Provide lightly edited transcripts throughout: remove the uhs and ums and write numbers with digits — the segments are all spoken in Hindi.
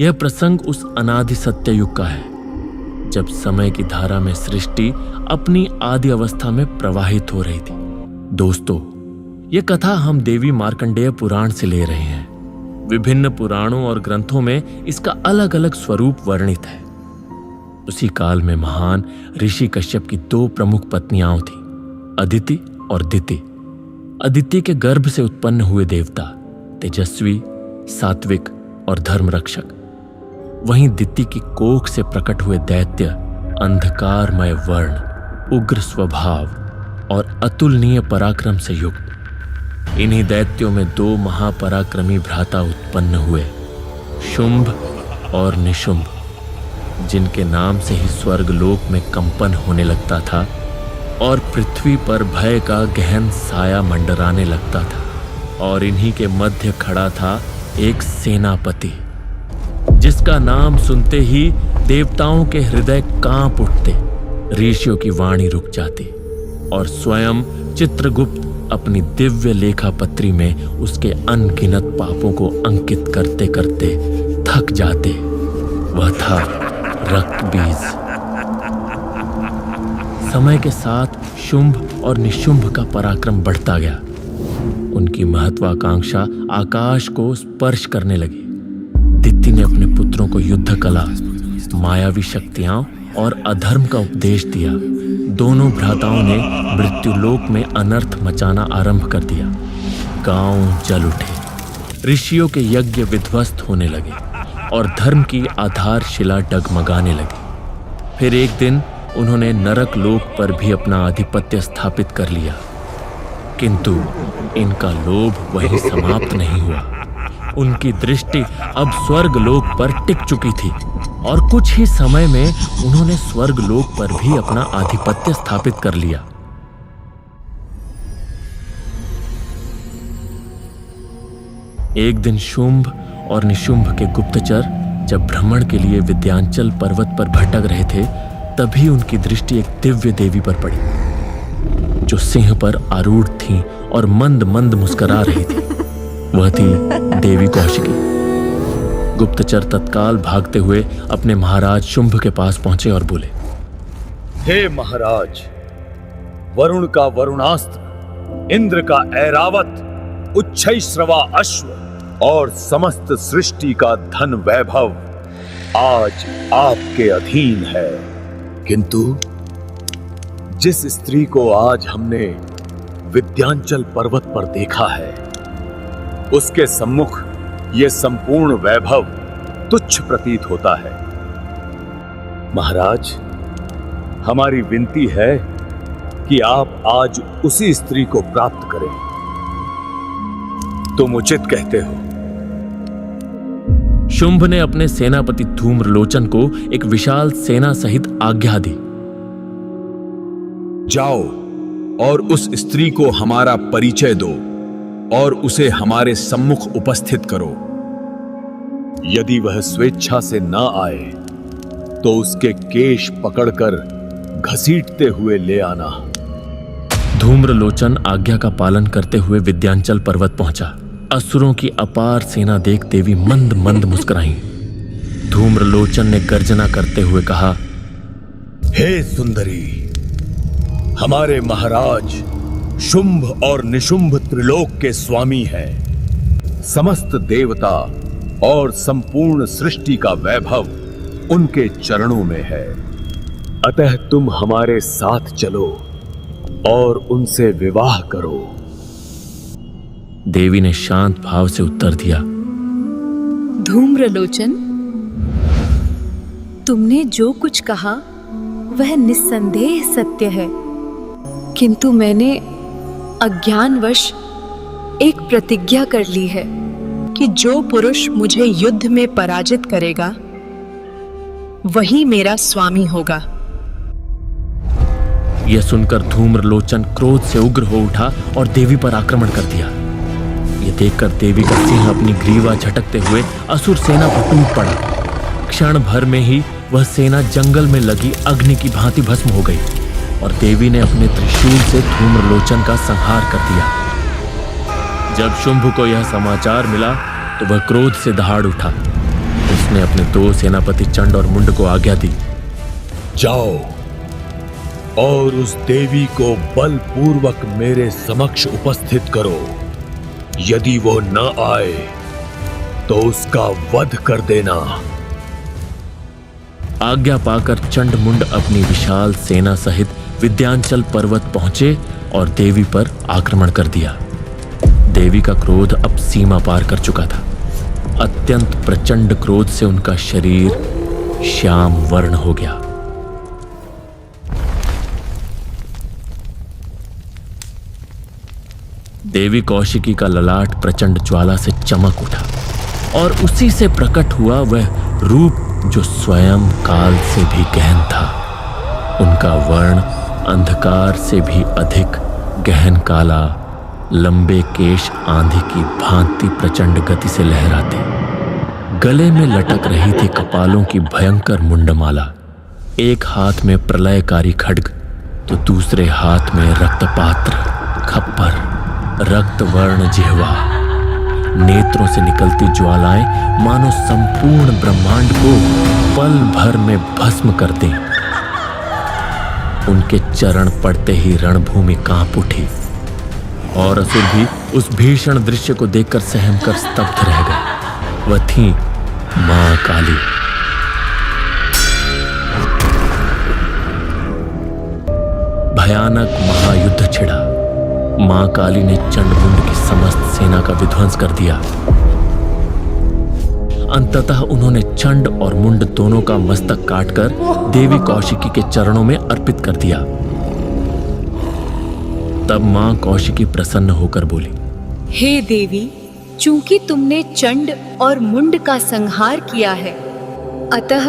यह प्रसंग उस अनादि सत्य युग का है जब समय की धारा में सृष्टि अपनी आदि अवस्था में प्रवाहित हो रही थी। दोस्तों, यह कथा हम देवी मार्कंडेय पुराण से ले रहे हैं। विभिन्न पुराणों और ग्रंथों में इसका अलग अलग स्वरूप वर्णित है। उसी काल में महान ऋषि कश्यप की दो प्रमुख पत्नियां थीं, अदिति और दिति। अदिति के गर्भ से उत्पन्न हुए देवता तेजस्वी, सात्विक और धर्मरक्षक। वहीं दिति की कोख से प्रकट हुए दैत्य अंधकारमय वर्ण, उग्र स्वभाव और अतुलनीय पराक्रम से युक्त। इन्हीं दैत्यों में दो महापराक्रमी भ्राता उत्पन्न हुए, शुंभ और निशुंभ, जिनके नाम से ही स्वर्गलोक में कंपन होने लगता था और पृथ्वी पर भय का गहन साया मंडराने लगता था। और इन्हीं के मध्य खड़ा था एक सेनापति, जिसका नाम सुनते ही देवताओं के हृदय कांप उठते, ऋषियों की वाणी रुक जाती और स्वयं चित्रगुप्त अपनी दिव्य लेखा पत्री में उसके अनगिनत पापों को अंकित करते करते थक जाते। वह था रक्तबीज। समय के साथ शुंभ और निशुंभ का पराक्रम बढ़ता गया। उनकी महत्वाकांक्षा आकाश को स्पर्श करने लगी। दिति ने अपने पुत्रों को युद्ध कला, मायावी शक्तियां और अधर्म का उपदेश दिया। दोनों भ्राताओं ने मृत्युलोक में अनर्थ मचाना आरंभ कर दिया। गांव जल उठे, ऋषियों के यज्ञ विध्वस्त होने लगे और धर्म की आधारशिला डगमगाने लगी। फिर एक दिन उन्होंने नरक लोक पर भी अपना आधिपत्य स्थापित कर लिया। किंतु इनका लोभ वहीं समाप्त नहीं हुआ। उनकी दृष्टि अब स्वर्गलोक पर टिक चुकी थी और कुछ ही समय में उन्होंने स्वर्गलोक पर भी अपना आधिपत्य स्थापित कर लिया। एक दिन शुंभ और निशुंभ के गुप्तचर जब भ्रमण के लिए विद्यांचल पर्वत पर भटक रहे थे, तभी उनकी दृष्टि एक दिव्य देवी पर पड़ी, जो सिंह पर आरूढ़ थीं और मंद मंद मुस्कुरा रही थी। वह थी देवी कौशिकी। गुप्तचर तत्काल भागते हुए अपने महाराज शुंभ के पास पहुंचे और बोले, हे महाराज, वरुण का वरुणास्त्र, इंद्र का ऐरावत, उच्छैश्रवा अश्व और समस्त सृष्टि का धन वैभव आज आपके अधीन है। किंतु जिस स्त्री को आज हमने विद्यांचल पर्वत पर देखा है, उसके सम्मुख यह संपूर्ण वैभव तुच्छ प्रतीत होता है। महाराज, हमारी विनती है कि आप आज उसी स्त्री को प्राप्त करें। तुम उचित कहते हो। शुंभ ने अपने सेनापति धूम्रलोचन को एक विशाल सेना सहित आज्ञा दी। जाओ और उस स्त्री को हमारा परिचय दो और उसे हमारे सम्मुख उपस्थित करो। यदि वह स्वेच्छा से न आए तो उसके केश पकड़कर घसीटते हुए ले आना। धूम्रलोचन आज्ञा का पालन करते हुए विद्यांचल पर्वत पहुंचा। असुरों की अपार सेना देख देवी मंद मंद मुस्कुराईं। धूम्रलोचन ने गर्जना करते हुए कहा, हे सुंदरी, हमारे महाराज शुंभ और निशुंभ त्रिलोक के स्वामी हैं। समस्त देवता और संपूर्ण सृष्टि का वैभव उनके चरणों में है। अतः तुम हमारे साथ चलो और उनसे विवाह करो। देवी ने शांत भाव से उत्तर दिया, धूम्रलोचन, तुमने जो कुछ कहा वह निस्संदेह सत्य है, किंतु मैंने अज्ञानवश एक प्रतिज्ञा कर ली है कि जो पुरुष मुझे युद्ध में पराजित करेगा वही मेरा स्वामी होगा। यह सुनकर धूम्रलोचन क्रोध से उग्र हो उठा और देवी पर आक्रमण कर दिया। ये देखकर देवी का सिंह अपनी ग्रीवा झटकते हुए असुर सेना पर टूट पड़ा। क्षण भर में ही वह सेना जंगल में लगी अग्नि की भांति भस्म हो गई और देवी ने अपने त्रिशूल से धूम्रलोचन का संहार कर दिया। जब शुंभ को यह समाचार मिला तो वह क्रोध से दहाड़ उठा। उसने अपने 2 सेनापति चंड और मुंड को आज्ञा दी, जाओ और उस देवी को बलपूर्वक मेरे समक्ष उपस्थित करो। यदि वो न आए तो उसका वध कर देना। आज्ञा पाकर चंड मुंड अपनी विशाल सेना सहित विद्यांचल पर्वत पहुंचे और देवी पर आक्रमण कर दिया। देवी का क्रोध अब सीमा पार कर चुका था। अत्यंत प्रचंड क्रोध से उनका शरीर श्याम वर्ण हो गया। देवी कौशिकी का ललाट प्रचंड ज्वाला से चमक उठा और उसी से प्रकट हुआ वह रूप जो स्वयं काल से भी गहन था। उनका वर्ण अंधकार से भी अधिक गहन काला, लंबे केश आंधी की भांति प्रचंड गति से लहराते, गले में लटक रही थी कपालों की भयंकर मुंडमाला। एक हाथ में प्रलयकारी खड्ग तो दूसरे हाथ में रक्तपात्र, खप्पर, रक्तवर्ण जिह्वा। नेत्रों से निकलती ज्वालाएं मानो संपूर्ण ब्रह्मांड को पल भर में भस्म कर दें। उनके चरण पड़ते ही रणभूमि कांप उठी और असुर भी उस भीषण दृश्य को देखकर सहम कर स्तब्ध रह गए। वह थी मां काली। भयानक महायुद्ध छिड़ा। मां काली ने चंडमुंड की समस्त सेना का विध्वंस कर दिया। अंततः उन्होंने चंड और मुंड दोनों का मस्तक काटकर देवी कौशिकी के चरणों में अर्पित कर दिया। तब मां कौशिकी प्रसन्न होकर बोली, हे देवी, चूंकि तुमने चंड और मुंड का संहार किया है, अतः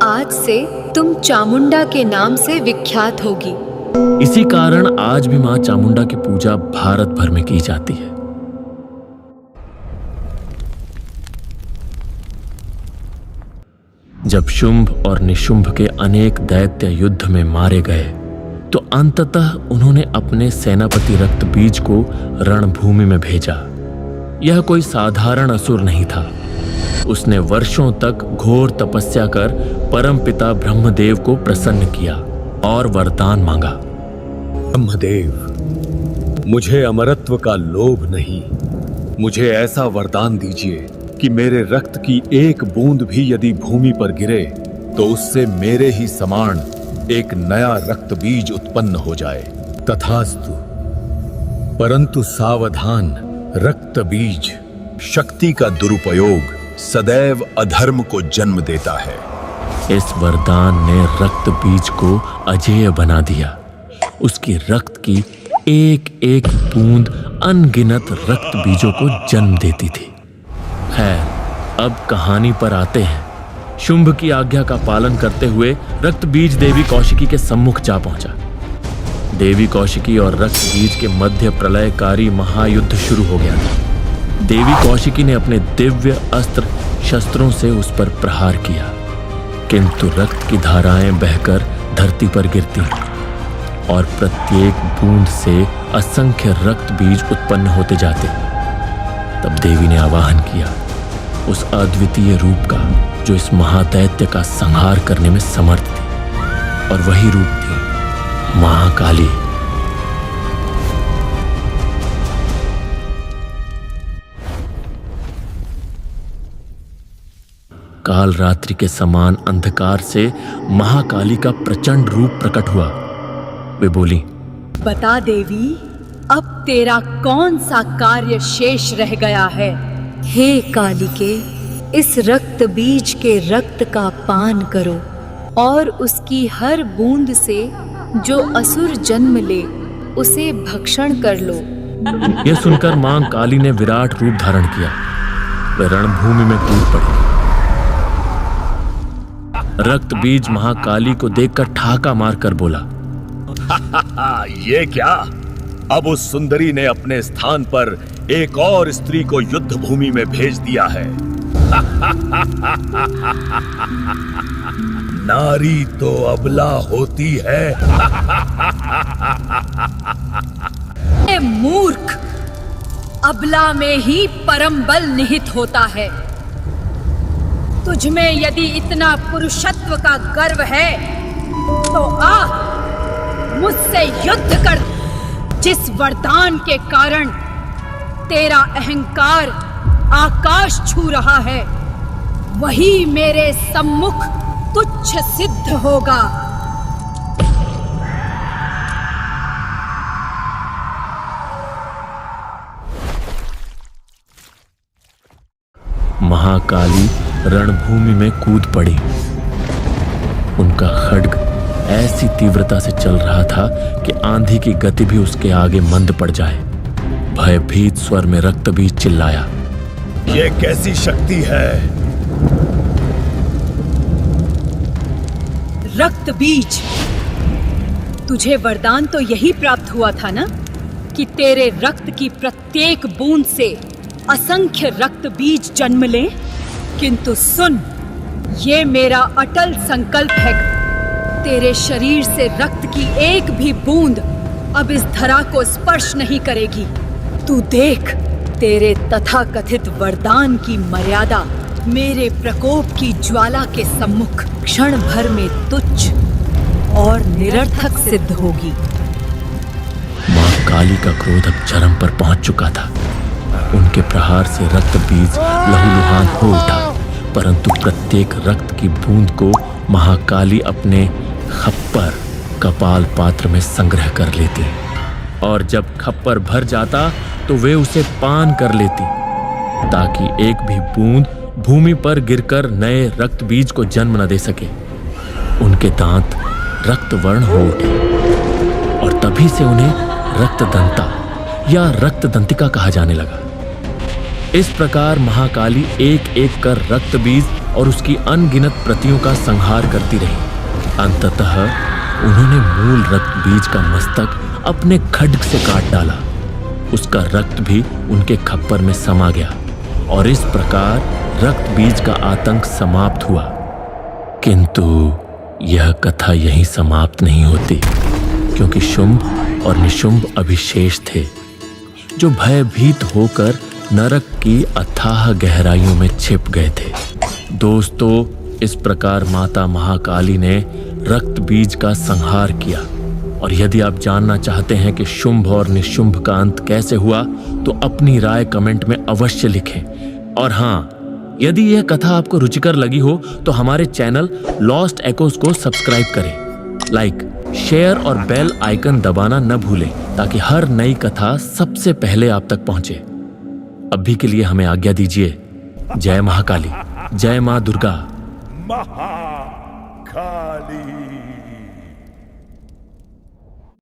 आज से तुम चामुंडा के नाम से विख्यात होगी। इसी कारण आज भी मां चामुंडा की पूजा भारत भर में की जाती है। जब शुंभ और निशुंभ के अनेक दैत्य युद्ध में मारे गए तो अंततः उन्होंने अपने सेनापति रक्तबीज को रणभूमि में भेजा। यह कोई साधारण असुर नहीं था। उसने वर्षों तक घोर तपस्या कर परमपिता ब्रह्मदेव को प्रसन्न किया और वरदान मांगा। ब्रह्मदेव, मुझे अमरत्व का लोभ नहीं। मुझे ऐसा वरदान दीजिए कि मेरे रक्त की एक बूंद भी यदि भूमि पर गिरे तो उससे मेरे ही समान एक नया रक्त बीज उत्पन्न हो जाए। तथास्तु। परंतु सावधान, रक्त बीज शक्ति का दुरुपयोग सदैव अधर्म को जन्म देता है। इस वरदान ने रक्त बीज को अजेय बना दिया। उसकी रक्त की एक एक बूंद अनगिनत रक्त बीजों को जन्म देती थी। खैर, अब कहानी पर आते हैं। शुंभ की आज्ञा का पालन करते हुए रक्त बीज देवी कौशिकी के सम्मुख जा पहुंचा। देवी कौशिकी और रक्त बीज के मध्य प्रलयकारी महायुद्ध शुरू हो गया था। देवी कौशिकी ने अपने दिव्य अस्त्र शस्त्रों से उस पर प्रहार किया, किंतु रक्त की धाराएं बहकर धरती पर गिरती और प्रत्येक बूंद से असंख्य रक्त बीज उत्पन्न होते जाते। तब देवी ने आवाहन किया उस अद्वितीय रूप का जो इस महादैत्य का संहार करने में समर्थ थी, और वही रूप थी महाकाली। काल रात्रि के समान अंधकार से महाकाली का प्रचंड रूप प्रकट हुआ। वे बोली, बता देवी, अब तेरा कौन सा कार्य शेष रह गया है? हे कालिके, इस रक्त बीज के रक्त का पान करो और उसकी हर बूंद से जो असुर जन्म ले उसे भक्षण कर लो। यह सुनकर मां काली ने विराट रूप धारण किया। वे रणभूमि में कूद पड़ी। रक्त बीज महाकाली को देखकर ठाका मारकर बोला, ये क्या? अब उस सुंदरी ने अपने स्थान पर एक और स्त्री को युद्ध भूमि में भेज दिया है। नारी तो अबला होती है। ए मूर्ख, अबला में ही परम बल निहित होता है। तुझमें यदि इतना पुरुषत्व का गर्व है तो आ मुझसे युद्ध कर। जिस वरदान के कारण तेरा अहंकार आकाश छू रहा है, वही मेरे सम्मुख तुच्छ सिद्ध होगा। महाकाली रणभूमि में कूद पड़ी। उनका खड्ग ऐसी तीव्रता से चल रहा था कि आंधी की गति भी उसके आगे मंद पड़ जाए। भयभीत स्वर में रक्तबीज चिल्लाया, ये कैसी शक्ति है? रक्तबीज, तुझे वरदान तो यही प्राप्त हुआ था ना कि तेरे रक्त की प्रत्येक बूंद से असंख्य रक्त बीज जन्म लें। किंतु सुन, ये मेरा अटल संकल्प है, तेरे शरीर से रक्त की एक भी बूंद अब इस धरा को स्पर्श नहीं करेगी। तू देख, तेरे तथाकथित वरदान की मर्यादा मेरे प्रकोप की ज्वाला के सम्मुख क्षण भर में तुच्छ और निरर्थक सिद्ध होगी। मां काली का क्रोध अब चरम पर पहुंच चुका था। उनके प्रहार से रक्त बीज लहूलुहान हो उठा, परंतु प्रत्येक रक्त की बूंद को महाकाली अपने खप्पर कपाल पात्र में संग्रह कर लेती, और जब खप्पर भर जाता तो वे उसे पान कर लेती, ताकि एक भी बूंद भूमि पर गिरकर नए रक्त बीज को जन्म न दे सके। उनके दांत रक्तवर्ण हो उठे और तभी से उन्हें रक्तदंता या रक्तदंतिका कहा जाने लगा। इस प्रकार महाकाली एक एक कर रक्त बीज और उसकी अनगिनत प्रतियों का संहार करती रही। अंततः उन्होंने मूल रक्त बीज का मस्तक अपने खड्ग से काट डाला। उसका रक्त भी उनके खप्पर में समा गया और इस प्रकार रक्त बीज का आतंक समाप्त हुआ। किंतु यह कथा यहीं समाप्त नहीं होती, क्योंकि शुंभ और निशुंभ अभिशेष थे, जो भयभीत होकर नरक की अथाह गहराइयों में छिप गए थे। दोस्तों, इस प्रकार माता महाकाली ने रक्त बीज का संहार किया। और यदि आप जानना चाहते हैं कि शुंभ और निशुंभ का अंत कैसे हुआ, तो अपनी राय कमेंट में अवश्य लिखें। और हाँ, यदि यह कथा आपको रुचिकर लगी हो तो हमारे चैनल लॉस्ट एकोस को सब्सक्राइब करें, लाइक, शेयर और बेल आइकन दबाना न भूलें, ताकि हर नई कथा सबसे पहले आप तक पहुंचे। अभी के लिए हमें आज्ञा दीजिए। जय महाकाली, जय मां दुर्गा। महाकाली।